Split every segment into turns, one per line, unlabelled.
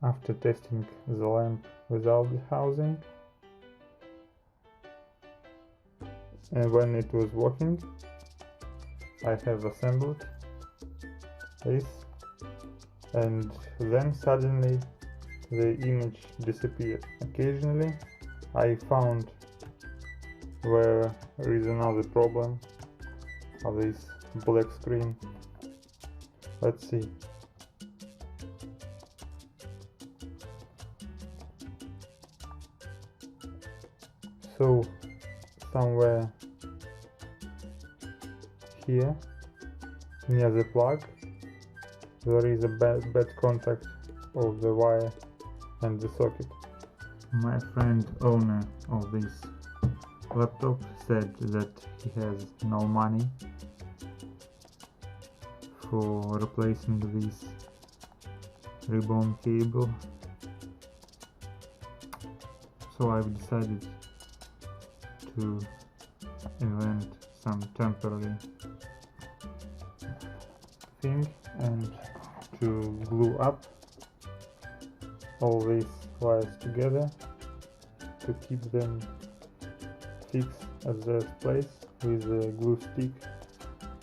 After testing the lamp without the housing, and when it was working, I have assembled this, and then suddenly the image disappeared. Occasionally I found where there is another problem of this black screen. Let's see. So somewhere here near the plug there is a bad contact of the wire and the socket. My friend owner of this laptop said that he has no money for replacing this ribbon cable, so I've decided to invent some temporary thing and to glue up all these wires together to keep them fixed at their place with a glue stick.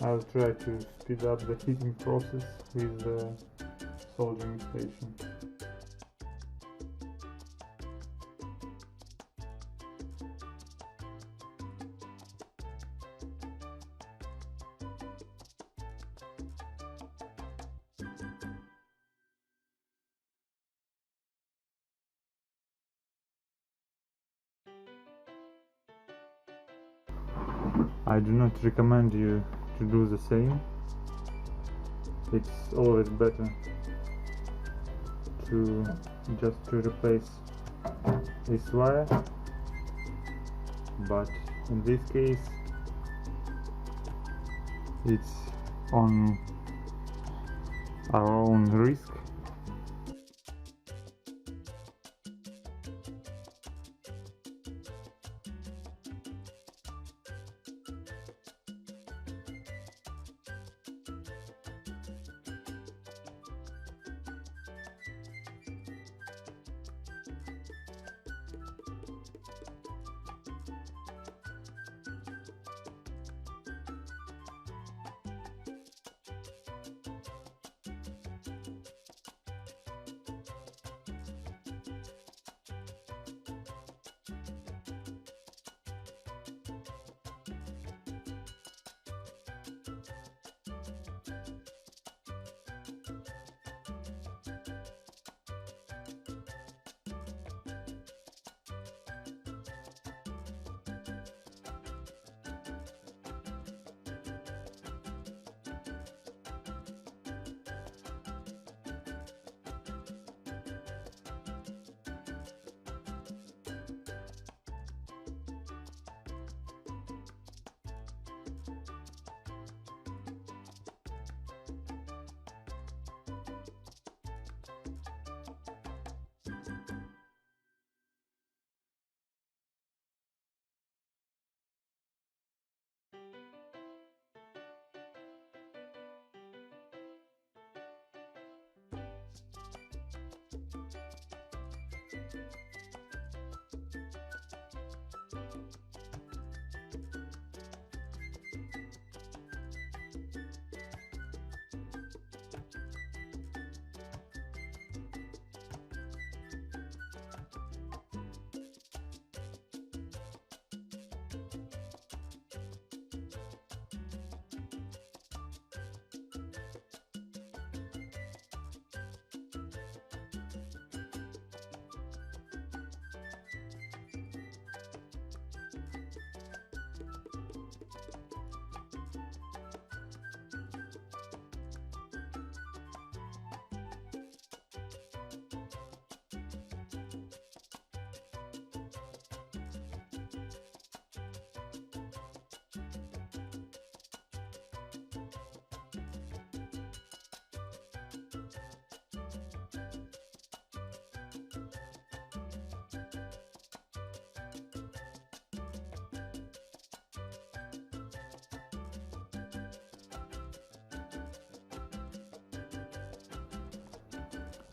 I'll try to speed up the heating process with the soldering station. I do not recommend you to do the same. It's always better to just replace this wire, but in this case it's on our own risk.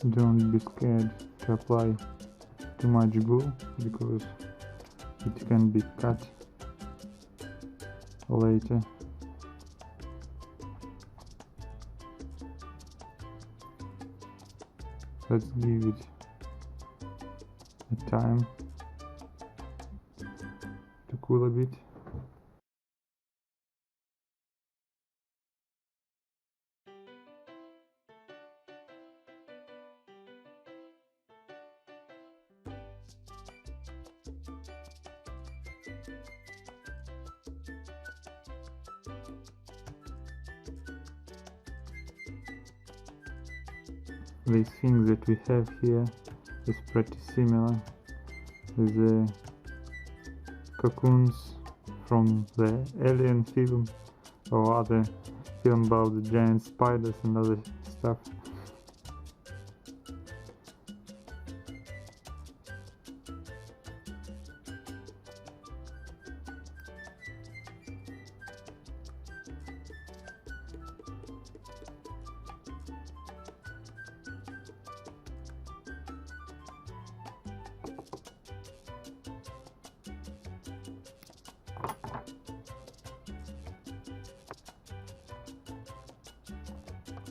Don't be scared to apply too much glue because it can be cut later. Let's give it a time to cool a bit. This thing that we have here is pretty similar with the cocoons from the Alien film or other film about the giant spiders and other stuff.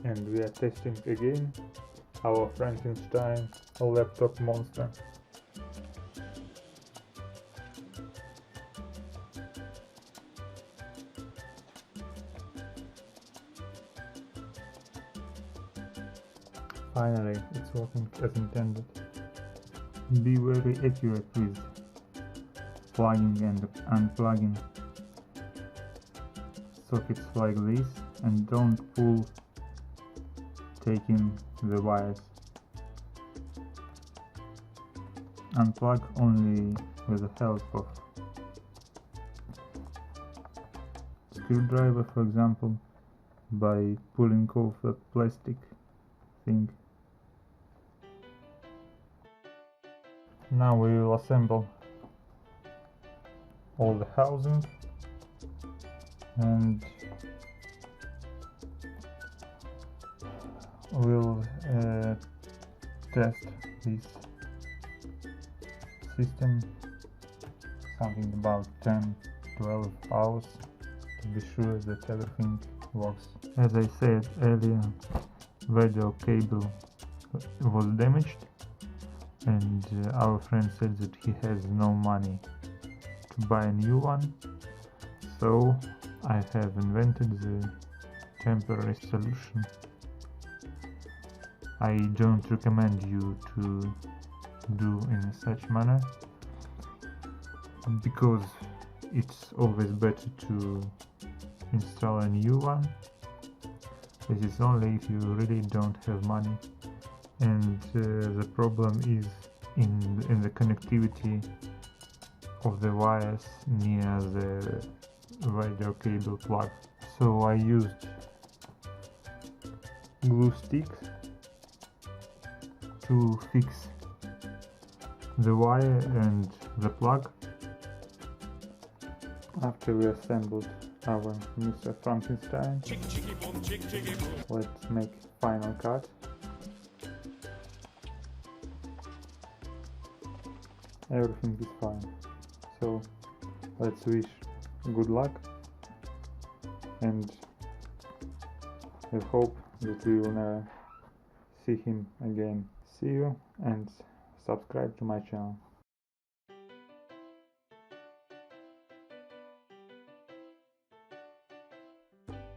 And we are testing again our Frankenstein laptop monster. Finally, it's working as intended. Be very accurate with plugging and unplugging sockets like this, and don't pull taking the wires. Unplug only with the help of screwdriver, for example, by pulling off the plastic thing. Now we will assemble all the housing and we'll test this system something about 10-12 hours to be sure that everything works. As I said earlier, radio cable was damaged and our friend said that he has no money to buy a new one, so I have invented the temporary solution. I don't recommend you to do in such manner because it's always better to install a new one. This is only if you really don't have money, and the problem is in the connectivity of the wires near the radio cable plug. So I used glue sticks to fix the wire and the plug. After we assembled our Mr. Frankenstein, let's make final cut. Everything is fine, so let's wish good luck, and I hope that we will never see him again. See you and subscribe to my channel.